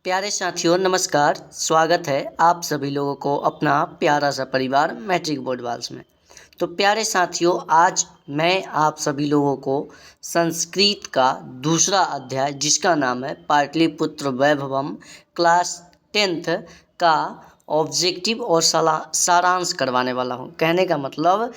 प्यारे साथियों नमस्कार। स्वागत है आप सभी लोगों को अपना प्यारा सा परिवार मैट्रिक बोर्ड वाल्स में। तो प्यारे साथियों, आज मैं आप सभी लोगों को संस्कृत का दूसरा अध्याय जिसका नाम है पाटलिपुत्र वैभवम क्लास 10th का ऑब्जेक्टिव और सारांश करवाने वाला हूँ। कहने का मतलब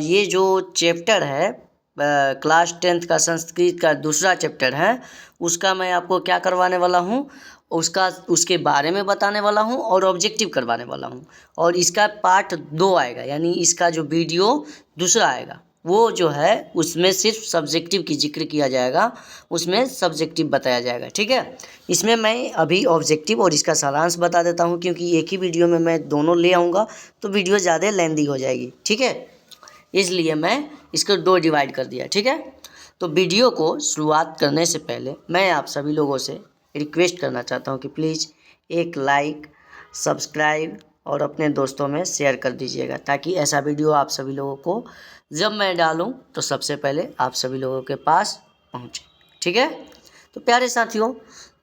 ये जो चैप्टर है क्लास 10th का संस्कृत का दूसरा चैप्टर है, उसका मैं आपको क्या करवाने वाला हूँ, उसके बारे में बताने वाला हूँ और ऑब्जेक्टिव करवाने वाला हूँ। और इसका पार्ट 2 आएगा, यानी इसका जो वीडियो दूसरा आएगा वो जो है उसमें सिर्फ सब्जेक्टिव की जिक्र किया जाएगा, उसमें सब्जेक्टिव बताया जाएगा। ठीक है, इसमें मैं अभी ऑब्जेक्टिव और इसका सारांश बता देता हूँ, क्योंकि एक ही वीडियो में मैं दोनों ले आऊँगा तो वीडियो ज़्यादा लेंदी हो जाएगी। ठीक है, इसलिए मैं इसको 2 डिवाइड कर दिया। ठीक है, तो वीडियो को शुरुआत करने से पहले मैं आप सभी लोगों से रिक्वेस्ट करना चाहता हूं कि प्लीज़ एक लाइक, सब्सक्राइब और अपने दोस्तों में शेयर कर दीजिएगा, ताकि ऐसा वीडियो आप सभी लोगों को जब मैं डालूं तो सबसे पहले आप सभी लोगों के पास पहुंचे। ठीक है, तो प्यारे साथियों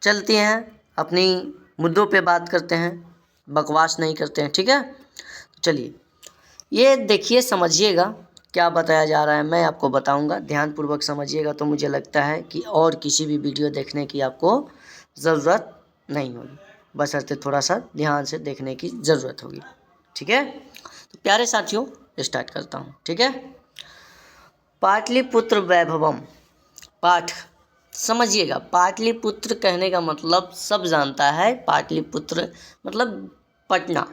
चलते हैं, अपनी मुद्दों पे बात करते हैं, बकवास नहीं करते हैं। ठीक है, तो चलिए ये देखिए, समझिएगा क्या बताया जा रहा है, मैं आपको बताऊंगा, ध्यानपूर्वक समझिएगा। तो मुझे लगता है कि और किसी भी वीडियो देखने की आपको ज़रूरत नहीं होगी, बशर्ते थोड़ा सा ध्यान से देखने की ज़रूरत होगी। ठीक है, तो प्यारे साथियों स्टार्ट करता हूँ। ठीक है, पाटलिपुत्र वैभवम, पाठ समझिएगा। पाटलिपुत्र कहने का मतलब सब जानता है, पाटलिपुत्र मतलब पटना,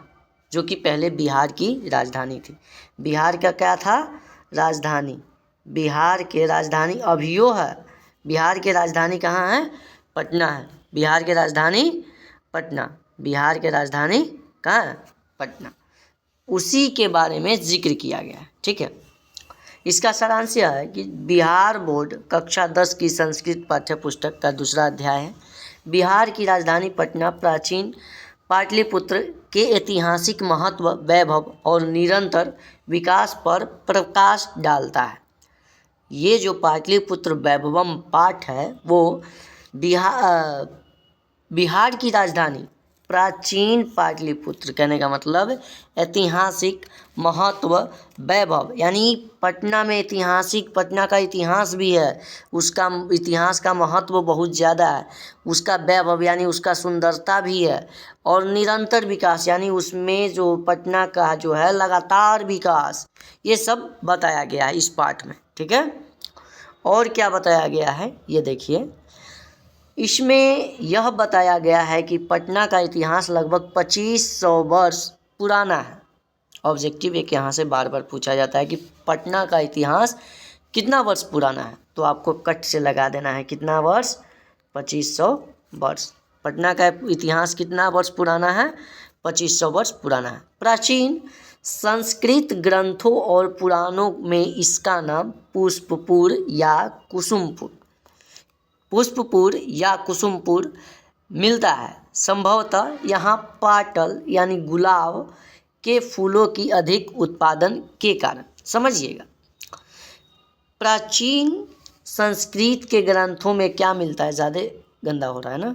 जो कि पहले बिहार की राजधानी थी। बिहार का क्या था? राजधानी। बिहार के राजधानी अभियो है। बिहार की राजधानी कहाँ है? पटना है। बिहार की राजधानी पटना। बिहार की राजधानी कहाँ है? पटना। उसी के बारे में जिक्र किया गया है। ठीक है, इसका सारांश यह है कि बिहार बोर्ड कक्षा 10 की संस्कृत पाठ्य पुस्तक का दूसरा अध्याय है। बिहार की राजधानी पटना प्राचीन पाटलिपुत्र के ऐतिहासिक महत्व, वैभव और निरंतर विकास पर प्रकाश डालता है। ये जो पाटलिपुत्र वैभवम पाठ है वो बिहार की राजधानी प्राचीन पाटलिपुत्र, कहने का मतलब ऐतिहासिक महत्व, वैभव, यानी पटना में ऐतिहासिक, पटना का इतिहास भी है, उसका इतिहास का महत्व बहुत ज़्यादा है, उसका वैभव यानी उसका सुंदरता भी है, और निरंतर विकास यानी उसमें जो पटना का जो है लगातार विकास, ये सब बताया गया है इस पाठ में। ठीक है, और क्या बताया गया है ये देखिए, इसमें यह बताया गया है कि पटना का इतिहास लगभग 2500 वर्ष पुराना है। ऑब्जेक्टिव एक यहाँ से बार बार पूछा जाता है कि पटना का इतिहास कितना वर्ष पुराना है, तो आपको कट से लगा देना है कितना वर्ष? 2500 वर्ष। पटना का इतिहास कितना वर्ष पुराना है? 2500 वर्ष पुराना है। प्राचीन संस्कृत ग्रंथों और पुराणों में इसका नाम पुष्पपुर या कुसुमपुर मिलता है। संभवतः यहाँ पाटल यानी गुलाब के फूलों की अधिक उत्पादन के कारण। समझिएगा, प्राचीन संस्कृत के ग्रंथों में क्या मिलता है? ज़्यादा गंदा हो रहा है ना।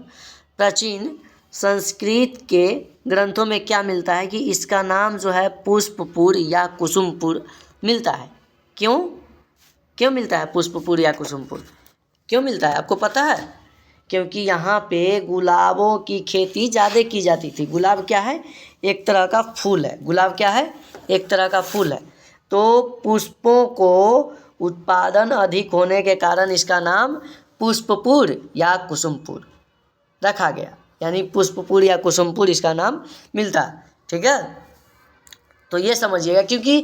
प्राचीन संस्कृत के ग्रंथों में क्या मिलता है कि इसका नाम जो है पुष्पपुर या कुसुमपुर मिलता है। क्यों मिलता है पुष्पपुर या कुसुमपुर? क्यों मिलता है आपको पता है? क्योंकि यहाँ पे गुलाबों की खेती ज़्यादा की जाती थी। गुलाब क्या है? एक तरह का फूल है। गुलाब क्या है? एक तरह का फूल है। तो पुष्पों को उत्पादन अधिक होने के कारण इसका नाम पुष्पपुर या कुसुमपुर रखा गया, यानी पुष्पपुर या कुसुमपुर इसका नाम मिलता है। ठीक है, तो ये समझिएगा, क्योंकि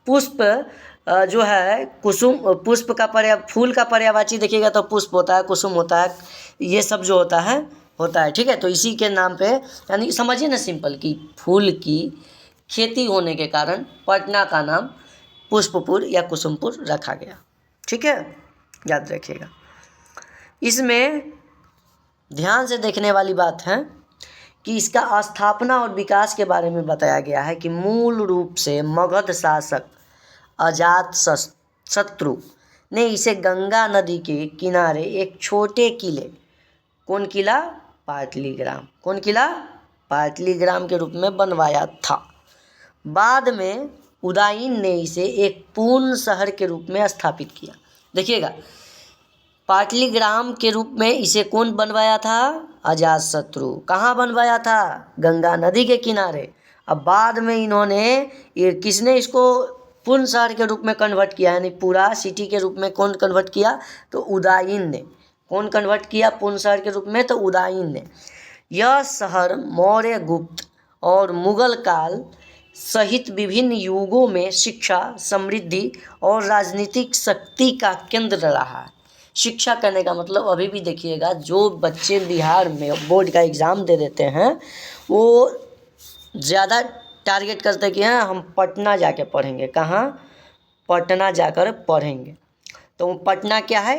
पुष्प जो है कुसुम, पुष्प का फूल का पर्यायवाची देखिएगा तो पुष्प होता है, कुसुम होता है, ये सब जो होता है। ठीक है, तो इसी के नाम पे, यानी समझिए ना सिंपल, कि फूल की खेती होने के कारण पटना का नाम पुष्पपुर या कुसुमपुर रखा गया। ठीक है, याद रखिएगा। इसमें ध्यान से देखने वाली बात है कि इसका स्थापना और विकास के बारे में बताया गया है कि मूल रूप से मगध शासक अजात शत्रु ने इसे गंगा नदी के किनारे एक छोटे किले, कौन किला? पाटलीग्राम। कौन किला? पाटलीग्राम के रूप में बनवाया था। बाद में उदयन ने इसे एक पूर्ण शहर के रूप में स्थापित किया। देखिएगा, पाटलीग्राम के रूप में इसे कौन बनवाया था? अजातशत्रु। कहाँ बनवाया था? गंगा नदी के किनारे। अब बाद में इन्होंने, ये किसने इसको पूर्ण शहर के रूप में कन्वर्ट किया, यानी पूरा सिटी के रूप में कौन कन्वर्ट किया? तो उदयन ने। कौन कन्वर्ट किया पूर्ण शहर के रूप में? तो उदयन ने। यह शहर मौर्य, गुप्त और मुगल काल सहित विभिन्न युगों में शिक्षा, समृद्धि और राजनीतिक शक्ति का केंद्र रहा है। शिक्षा करने का मतलब, अभी भी देखिएगा, जो बच्चे बिहार में बोर्ड का एग्ज़ाम दे देते हैं वो ज़्यादा टारगेट करते कि हाँ हम पटना जाके पढ़ेंगे। कहाँ? पटना जाकर पढ़ेंगे। तो पटना क्या है?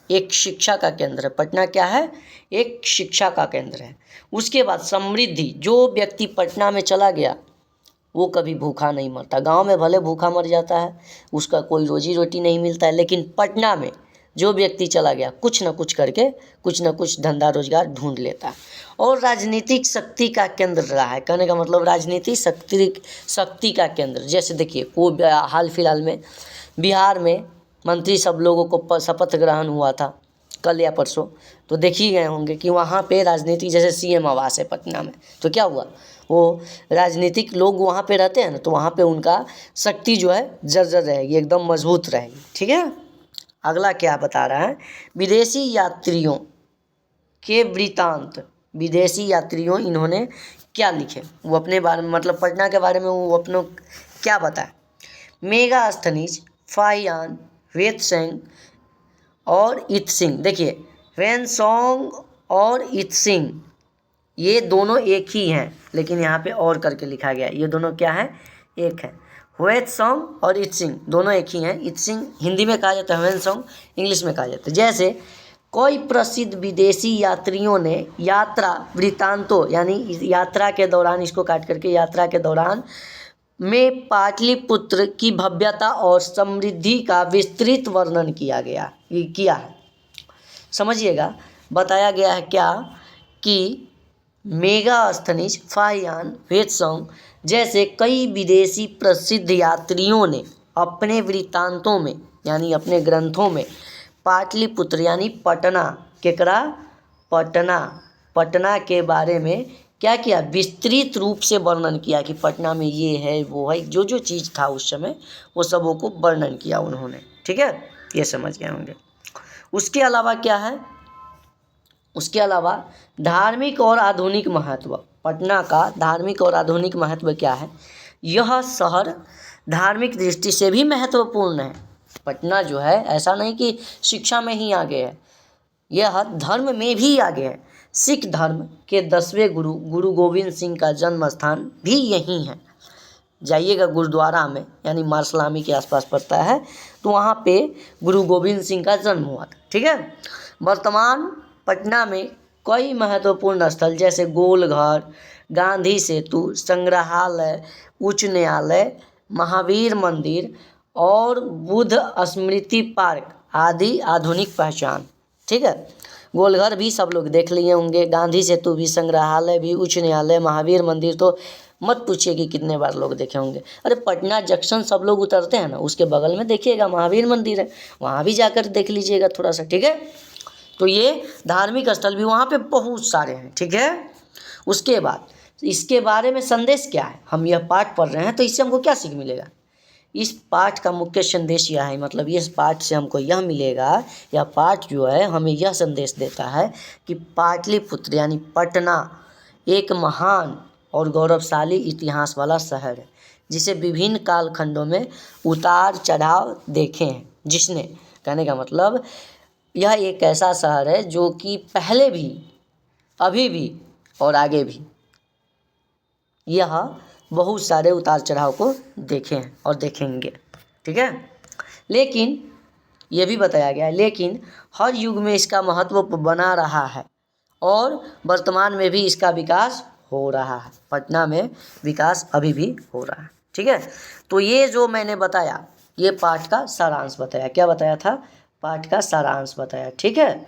एक शिक्षा का केंद्र है। पटना क्या है? एक शिक्षा का केंद्र है। उसके बाद समृद्धि, जो व्यक्ति पटना में चला गया वो कभी भूखा नहीं मरता। गांव में भले भूखा मर जाता है, उसका कोई रोजी रोटी नहीं मिलता है, लेकिन पटना में जो व्यक्ति चला गया कुछ न कुछ करके कुछ न कुछ धंधा रोजगार ढूंढ लेता है। और राजनीतिक शक्ति का केंद्र रहा है। कहने का मतलब राजनीतिक शक्ति का केंद्र। जैसे देखिए, वो हाल फिलहाल में बिहार में मंत्री सब लोगों को शपथ ग्रहण हुआ था कल या परसों, तो देख ही गए होंगे कि वहाँ पे राजनीति, जैसे सीएम आवास है पटना में, तो क्या हुआ, वो राजनीतिक लोग वहाँ पे रहते हैं ना, तो वहाँ पे उनका शक्ति जो है जर्जर रहेगी, एकदम मजबूत रहेगी। ठीक है। अगला क्या बता रहा है? विदेशी यात्रियों के वृत्तांत। विदेशी यात्रियों इन्होंने क्या लिखे, वो अपने बारे में, मतलब पटना के बारे में वो अपनों क्या बताए? मेगास्थनीज, फाहियान, वेतसेंग और इत्सिंग। देखिए, वेनसोंग और इत्सिंग ये दोनों एक ही हैं, लेकिन यहाँ पे और करके लिखा गया। ये दोनों क्या है? एक है। वेतसोंग और इत्सिंग दोनों एक ही हैं। इत्सिंग हिंदी में कहा जाता है, वेनसोंग इंग्लिश में कहा जाता है। जैसे कोई प्रसिद्ध विदेशी यात्रियों ने यात्रा वृत्तांतों, यानी यात्रा के दौरान, इसको काट करके यात्रा के दौरान में पाटलिपुत्र की भव्यता और समृद्धि का विस्तृत वर्णन किया है। समझिएगा, बताया गया है क्या कि मेगास्थनीज, फाहियान, वेतसोंग जैसे कई विदेशी प्रसिद्ध यात्रियों ने अपने वृत्तांतों में, यानी अपने ग्रंथों में, पाटलिपुत्र यानी पटना, केकरा? पटना के बारे में क्या किया? विस्तृत रूप से वर्णन किया कि पटना में ये है वो है, जो जो चीज़ था उस समय वो सबों को वर्णन किया उन्होंने। ठीक है, ये समझ गए होंगे। उसके अलावा क्या है? उसके अलावा धार्मिक और आधुनिक महत्व। पटना का धार्मिक और आधुनिक महत्व क्या है? यह शहर धार्मिक दृष्टि से भी महत्वपूर्ण है। पटना जो है, ऐसा नहीं कि शिक्षा में ही आगे है, यह धर्म में भी आगे है। सिख धर्म के 10वें गुरु गुरु गोविंद सिंह का जन्म स्थान भी यहीं है। जाइएगा गुरुद्वारा में, यानी मार्सलामी के आसपास पड़ता है, तो वहाँ पे गुरु गोविंद सिंह का जन्म हुआ था। ठीक है। वर्तमान पटना में कई महत्वपूर्ण स्थल जैसे गोलघर, गांधी सेतु, संग्रहालय, उच्च न्यायालय, महावीर मंदिर और बुद्ध स्मृति पार्क आदि आधुनिक पहचान। ठीक है। गोलघर भी सब लोग देख लिए होंगे, गांधी सेतु भी, संग्रहालय भी, उच्च न्यायालय, महावीर मंदिर तो मत पूछिए कि कितने बार लोग देखे होंगे। अरे पटना जंक्शन सब लोग उतरते हैं ना, उसके बगल में देखिएगा महावीर मंदिर है, वहाँ भी जाकर देख लीजिएगा थोड़ा सा। ठीक है। तो ये धार्मिक स्थल भी वहाँ पे बहुत सारे हैं। ठीक है। उसके बाद इसके बारे में संदेश क्या है? हम यह पाठ पढ़ रहे हैं तो इससे हमको क्या सीख मिलेगा? इस पाठ का मुख्य संदेश यह है, मतलब इस पाठ से हमको यह मिलेगा, यह पाठ जो है हमें यह संदेश देता है कि पाटलिपुत्र यानी पटना एक महान और गौरवशाली इतिहास वाला शहर है, जिसे विभिन्न कालखंडों में उतार चढ़ाव देखे हैं। जिसने, कहने का मतलब यह एक ऐसा शहर है जो कि पहले भी, अभी भी और आगे भी यह बहुत सारे उतार चढ़ाव को देखे हैं और देखेंगे। ठीक है। लेकिन यह भी बताया गया है, लेकिन हर युग में इसका महत्व बना रहा है और वर्तमान में भी इसका विकास हो रहा है। पटना में विकास अभी भी हो रहा है। ठीक है। तो ये जो मैंने बताया, ये पाठ का सारांश बताया। क्या बताया था? पाठ का सारांश बताया। ठीक है।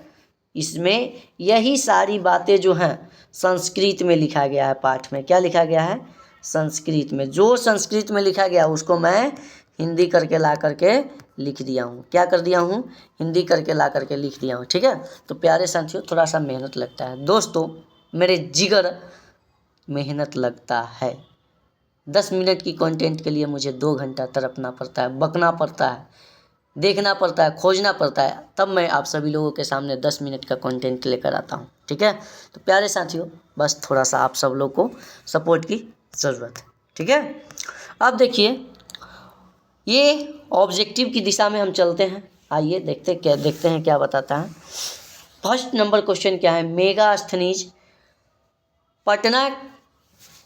इसमें यही सारी बातें जो हैं संस्कृत में लिखा गया है। पाठ में क्या लिखा गया है? संस्कृत में। जो संस्कृत में लिखा गया उसको मैं हिंदी करके ला करके लिख दिया हूँ। क्या कर दिया हूँ? हिंदी करके ला करके लिख दिया हूँ। ठीक है, तो प्यारे साथियों थोड़ा सा मेहनत लगता है दोस्तों, मेरे जिगर मेहनत लगता है। 10 मिनट की कंटेंट के लिए मुझे 2 घंटा तड़पना पड़ता है, बकना पड़ता है, देखना पड़ता है, खोजना पड़ता है, तब मैं आप सभी लोगों के सामने 10 मिनट का कंटेंट लेकर आता हूँ। ठीक है, तो प्यारे साथियों बस थोड़ा सा आप सब लोग को सपोर्ट की ज़रूरत है। ठीक है, अब देखिए ये ऑब्जेक्टिव की दिशा में हम चलते हैं। आइए देखते हैं क्या बताता है। फर्स्ट नंबर क्वेश्चन क्या है? मेगास्थनीज पटना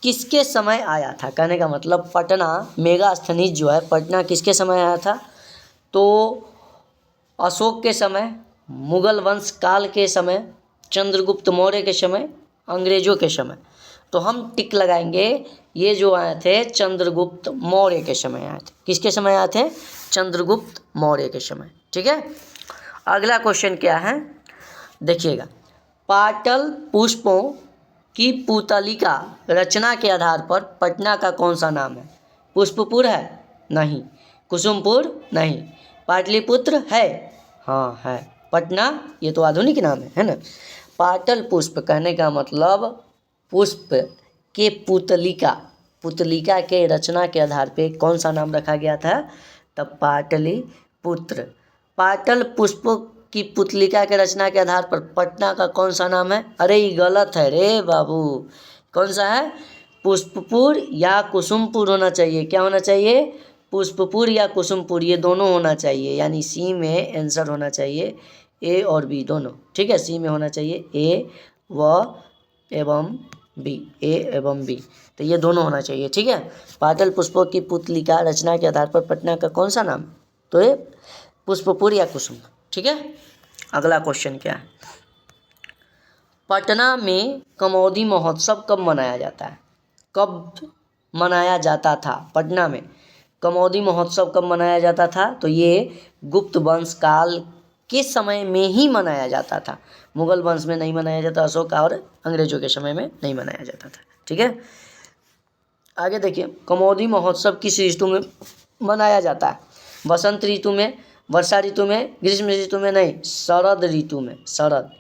किसके समय आया था? कहने का मतलब पटना, मेगास्थनीज जो है पटना किसके समय आया था? तो अशोक के समय, मुगल वंश काल के समय, चंद्रगुप्त मौर्य के समय, अंग्रेजों के समय। तो हम टिक लगाएंगे, ये जो आए थे चंद्रगुप्त मौर्य के समय आए थे। किसके समय आए थे? चंद्रगुप्त मौर्य के समय। ठीक है, अगला क्वेश्चन क्या है देखिएगा। पाटल पुष्पों की पुतलिका रचना के आधार पर पटना का कौन सा नाम है? पुष्पपुर है? नहीं। कुसुमपुर? नहीं। पाटलिपुत्र है? हाँ है। पटना ये तो आधुनिक नाम है ना। पाटल पुष्प कहने का मतलब पुष्प के पुतलिका के रचना के आधार पे कौन सा नाम रखा गया था? तब पाटलिपुत्र। पाटल पुष्प की पुतलिका के रचना के आधार पर पटना का कौन सा नाम है? अरे ये गलत है रे बाबू। कौन सा है? पुष्पपुर या कुसुमपुर होना चाहिए। क्या होना चाहिए? पुष्पपुर या कुसुमपुर, ये दोनों होना चाहिए। यानी सी में आंसर होना चाहिए ए और बी दोनों। ठीक है, सी में होना चाहिए ए व एवं बी, ए एवं बी, तो ये दोनों होना चाहिए। ठीक है, पाटल पुष्पों की पुतलिका रचना के आधार पर पटना का कौन सा नाम? तो ये पुष्पपुर या कुसुम। ठीक है, अगला क्वेश्चन क्या है? पटना में कमौदी महोत्सव कब मनाया जाता है? कब मनाया जाता था? पटना में कमौदी महोत्सव कब मनाया जाता था? तो ये गुप्त वंश काल के समय में ही मनाया जाता था। मुगल वंश में नहीं मनाया जाता, अशोक और अंग्रेजों के समय में नहीं मनाया जाता था। ठीक है, आगे देखिए। कमौदी महोत्सव किस ऋतु में मनाया जाता है? बसंत ऋतु में, वर्षा ऋतु में, ग्रीष्म ऋतु में? नहीं, शरद ऋतु में। शरद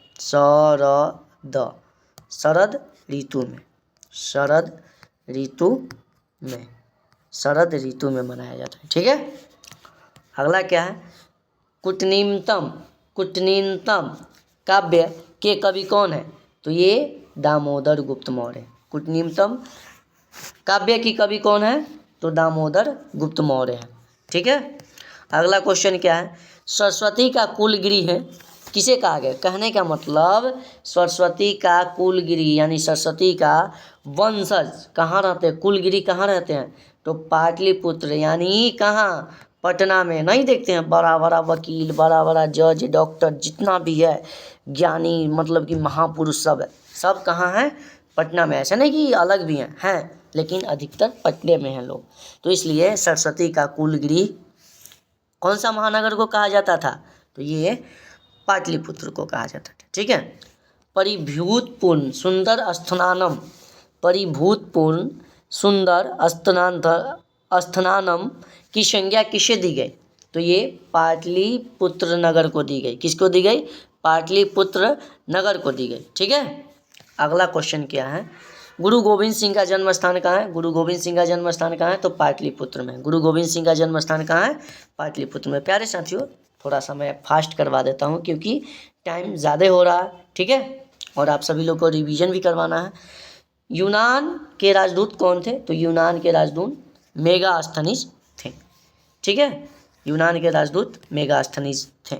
ऋतु में, शरद ऋतु में मनाया जाता है। ठीक है, अगला क्या है? कुटनीतम काव्य के कवि कौन है? तो ये दामोदर गुप्त मौर्य। कुटनीतम काव्य की कवि कौन है? तो दामोदर गुप्त मौर्य है। ठीक है, अगला क्वेश्चन क्या है? सरस्वती का कुलगिरी है किसे कहा गया? कहने का मतलब सरस्वती का कुलगिरी यानी सरस्वती का वंशज कहाँ रहते हैं? कुलगिरी कहाँ रहते हैं? तो पाटलिपुत्र, यानी कहाँ? पटना में। नहीं देखते हैं बड़ा बड़ा वकील, बड़ा बड़ा जज, डॉक्टर, जितना भी है ज्ञानी, मतलब कि महापुरुष सब है, सब कहाँ है? पटना में। ऐसा नहीं कि अलग भी हैं, लेकिन अधिकतर पटने में हैं लोग। तो इसलिए सरस्वती का कुलगिरी कौन सा महानगर को कहा जाता था? तो ये पाटलिपुत्र को कहा जाता था। ठीक है, परिभूतपूर्ण सुंदर अस्थनानम की संज्ञा किसे दी गई? तो ये पाटलिपुत्र नगर को दी गई। किसको दी गई? पाटलिपुत्र नगर को दी गई। ठीक है, अगला क्वेश्चन क्या है? गुरु गोविंद सिंह का जन्म स्थान कहाँ है? गुरु गोविंद सिंह का जन्म स्थान कहाँ है? तो पाटलिपुत्र में। गुरु गोविंद सिंह का जन्म स्थान कहाँ है? पाटलिपुत्र में। प्यारे साथियों थोड़ा सा मैं फास्ट करवा देता हूँ क्योंकि टाइम ज़्यादा हो रहा है। ठीक है, और आप सभी लोग को रिवीजन भी करवाना है। यूनान के राजदूत कौन थे? तो यूनान के राजदूत मेगास्थनीज थे। ठीक है, यूनान के राजदूत मेगास्थनीज थे।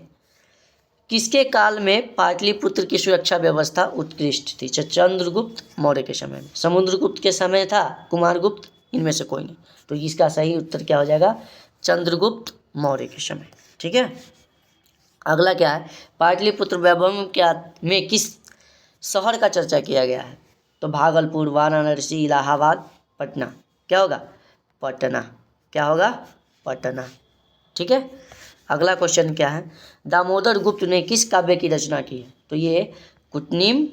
किसके काल में पाटलिपुत्र की सुरक्षा व्यवस्था उत्कृष्ट थी? चंद्रगुप्त मौर्य के समय में, समुद्रगुप्त के समय था, कुमारगुप्त, इनमें से कोई नहीं। तो इसका सही उत्तर क्या हो जाएगा? चंद्रगुप्त मौर्य के समय। ठीक है, अगला क्या है? पाटलिपुत्र वैभव में किस शहर का चर्चा किया गया है? तो भागलपुर, वाराणसी, इलाहाबाद, पटना। क्या होगा? पटना। क्या होगा? पटना। ठीक है, अगला क्वेश्चन क्या है? दामोदर गुप्त ने किस काव्य की रचना की है? तो तो ये कुटनीमतम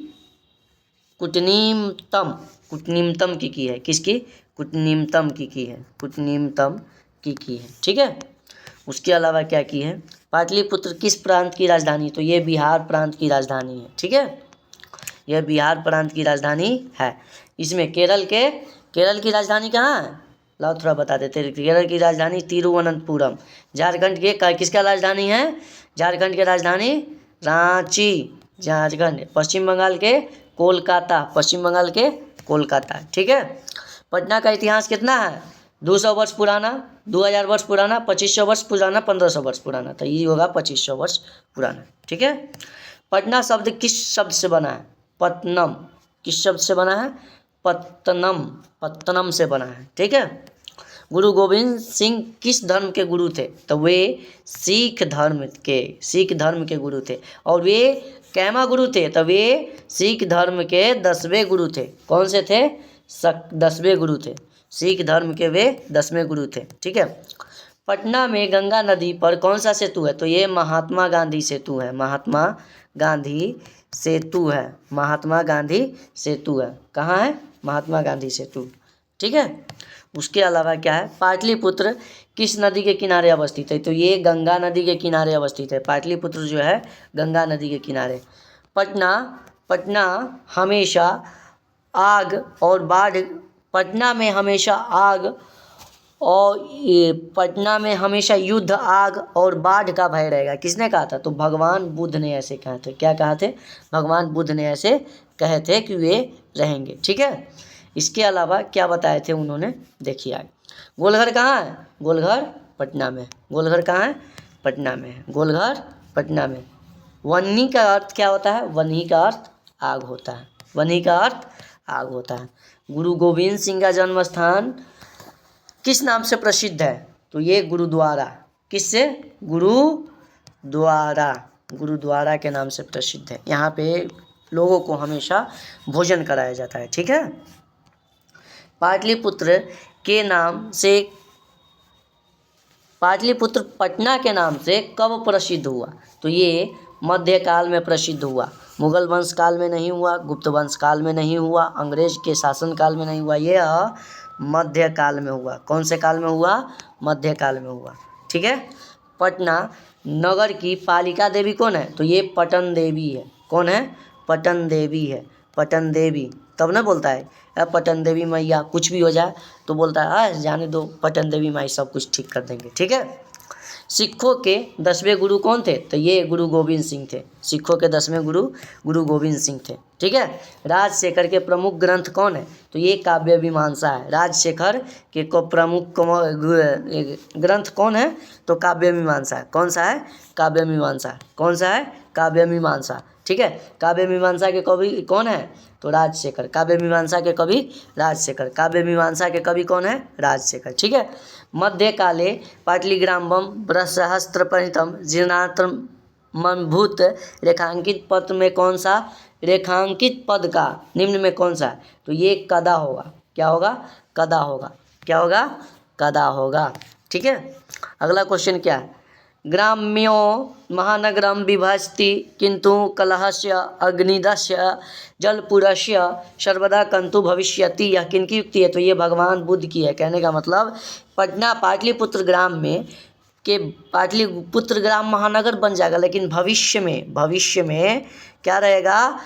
की है। किसकी? कुटनीमतम की है। कुटनीमतम की है। ठीक है। उसके अलावा क्या की है? पाटलिपुत्र किस प्रांत की राजधानी? तो ये बिहार प्रांत की राजधानी है। ठीक है, यह बिहार प्रांत की राजधानी है। इसमें केरल की राजधानी कहाँ है? लाओ थोड़ा बता देते हैं। केरल की राजधानी तिरुवनंतपुरम। झारखंड के किसका राजधानी है? झारखंड की राजधानी रांची, झारखंड। पश्चिम बंगाल के कोलकाता। ठीक है। पटना का इतिहास कितना है? 200 वर्ष पुराना, 2000 वर्ष पुराना, 2500 वर्ष पुराना, 1500 वर्ष पुराना। तो ये होगा 2500 वर्ष पुराना। ठीक है। पटना शब्द किस शब्द से बना है? पत्तनम। किस शब्द से बना है? पत्तनम से बना है। ठीक है। गुरु गोविंद सिंह किस धर्म के गुरु थे? तो वे सिख धर्म के गुरु थे। और वे कैमा गुरु थे? तो वे सिख धर्म के 10वें गुरु थे। कौन से थे? 10वें गुरु थे। सिख धर्म के वे 10वें गुरु थे। ठीक है। पटना में गंगा नदी पर कौन सा सेतु है? तो ये महात्मा गांधी सेतु है। महात्मा गांधी सेतु है। कहाँ है? महात्मा गांधी सेतु। ठीक है। उसके अलावा क्या है? पाटलिपुत्र किस नदी के किनारे अवस्थित है? तो ये गंगा नदी के किनारे अवस्थित है। पाटलिपुत्र जो है गंगा नदी के किनारे। पटना हमेशा आग और बाढ़ पटना में हमेशा युद्ध, आग और बाढ़ का भय रहेगा। किसने कहा था? तो भगवान बुद्ध ने ऐसे कहा थे। क्या कहा थे? भगवान बुद्ध ने ऐसे कहे थे कि वे रहेंगे। ठीक है। इसके अलावा क्या बताए थे उन्होंने? देखिए आगे। गोलघर कहाँ है? गोलघर पटना में। गोलघर कहाँ है? पटना में। गोलघर पटना में। वन्नी का अर्थ क्या होता है? वन्नी का अर्थ आग होता है। वन्नी का अर्थ आग होता है। गुरु गोविंद सिंह का जन्म स्थान किस नाम से प्रसिद्ध है? तो ये गुरुद्वारा। किससे? गुरुद्वारा के नाम से प्रसिद्ध है। यहाँ पे लोगों को हमेशा भोजन कराया जाता है। ठीक है। पाटलिपुत्र पटना के नाम से कब प्रसिद्ध हुआ? तो ये मध्यकाल में प्रसिद्ध हुआ। मुगल वंश काल में नहीं हुआ, गुप्त वंश काल में नहीं हुआ, अंग्रेज के शासन काल में नहीं हुआ। यह मध्यकाल में हुआ। कौन से काल में हुआ? मध्यकाल में हुआ। ठीक है। पटना नगर की पालिका देवी कौन है? तो ये पटन देवी है। कौन है? पटन देवी है। पटन देवी। तब ना बोलता है पटन देवी मैया, कुछ भी हो जाए तो बोलता है जाने दो, पटन देवी माई सब कुछ ठीक कर देंगे। ठीक है। सिखों के 10वें गुरु कौन थे? तो ये गुरु गोविंद सिंह थे। सिखों के 10वें गुरु गोविंद सिंह थे। ठीक है। राजशेखर के प्रमुख ग्रंथ कौन है? तो ये काव्य मीमांसा है। राजशेखर के प्रमुख ग्रंथ कौन है? तो काव्य मीमांसा है। कौन सा है? काव्य मीमांसा। कौन सा है? काव्य मीमांसा। ठीक है। काव्य मीमांसा के कवि कौन है? तो राजशेखर। काव्य मीमांसा के कवि राजशेखर। काव्य मीमांसा के कवि कौन है? राजशेखर। ठीक है। मध्यकाले पाटलिग्रामम बृहस्पतितम जीर्णातमभूत रेखांकित पद में कौन सा? रेखांकित पद का निम्न में कौन सा है? तो ये कदा होगा। क्या होगा? कदा होगा। क्या होगा? कदा होगा। ठीक है। अगला क्वेश्चन क्या है? ग्राम्यो महानगरम विभजति किंतु कलहस्य अग्निदस्य जलपुरस्य सर्वदा कंतु भविष्यति। यह किनकी युक्ति है? तो ये भगवान बुद्ध की है। कहने का मतलब पाटलिपुत्र ग्राम महानगर बन जाएगा, लेकिन भविष्य में क्या रहेगा?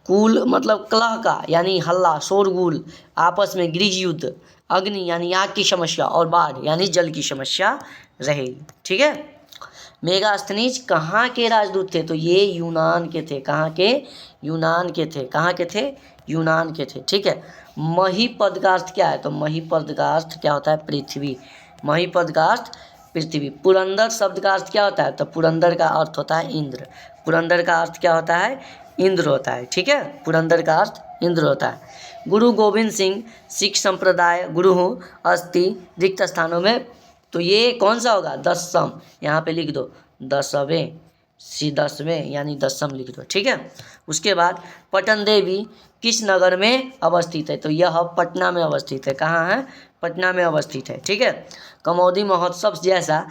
मतलब कलह का यानी हल्ला, शोरगुल, आपस में गृह युद्ध, अग्नि यानी आग की समस्या और बाढ़ यानी जल की समस्या रहेगी। ठीक है। मेगास्थनीज कहाँ के राजदूत थे? तो ये यूनान के थे। कहाँ के? यूनान के थे। कहाँ के थे? यूनान के थे। ठीक है। महीपद का अर्थ क्या है? तो महीपद का अर्थ क्या होता है? पृथ्वी। महीपद का अर्थ पृथ्वी। पुरंदर शब्द का अर्थ क्या होता है? तो पुरंदर का अर्थ होता है इंद्र। पुरंदर का अर्थ क्या होता है? इंद्र होता है। ठीक है। पुरंदर का अर्थ इंद्र होता है। गुरु गोविंद सिंह सिख संप्रदाय गुरु अस्थि रिक्त स्थानों में, तो ये कौन सा होगा? 10वीं। यहाँ पे लिख दो 10वें यानी 10वीं लिख दो। ठीक है। उसके बाद पटन देवी किस नगर में अवस्थित है? तो यह पटना में अवस्थित है। कहाँ है? पटना में अवस्थित है। ठीक है। कमौदी महोत्सव जैसा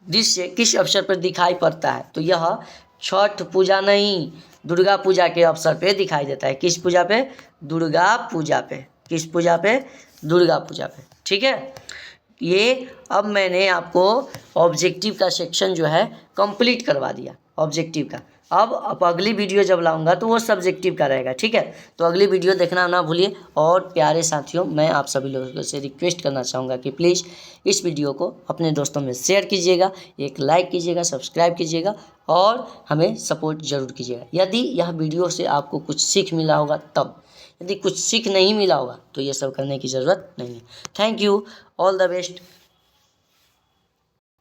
दृश्य किस अवसर पर दिखाई पड़ता है? तो यह छठ पूजा नहीं दुर्गा पूजा के अवसर पे दिखाई देता है। किस पूजा पे? दुर्गा पूजा पे। किस पूजा पे? दुर्गा पूजा पे। ठीक है, ये अब मैंने आपको ऑब्जेक्टिव का सेक्शन जो है कंप्लीट करवा दिया, ऑब्जेक्टिव का। अब अगली वीडियो जब लाऊंगा तो वो सब्जेक्टिव का रहेगा। ठीक है, तो अगली वीडियो देखना ना भूलिए। और प्यारे साथियों, मैं आप सभी लोगों से रिक्वेस्ट करना चाहूँगा कि प्लीज़ इस वीडियो को अपने दोस्तों में शेयर कीजिएगा, एक लाइक कीजिएगा, सब्सक्राइब कीजिएगा और हमें सपोर्ट ज़रूर कीजिएगा। यदि यह वीडियो से आपको कुछ सीख मिला होगा तब, यदि कुछ सीख नहीं मिला होगा तो ये सब करने की ज़रूरत नहीं है। Thank you, all the best.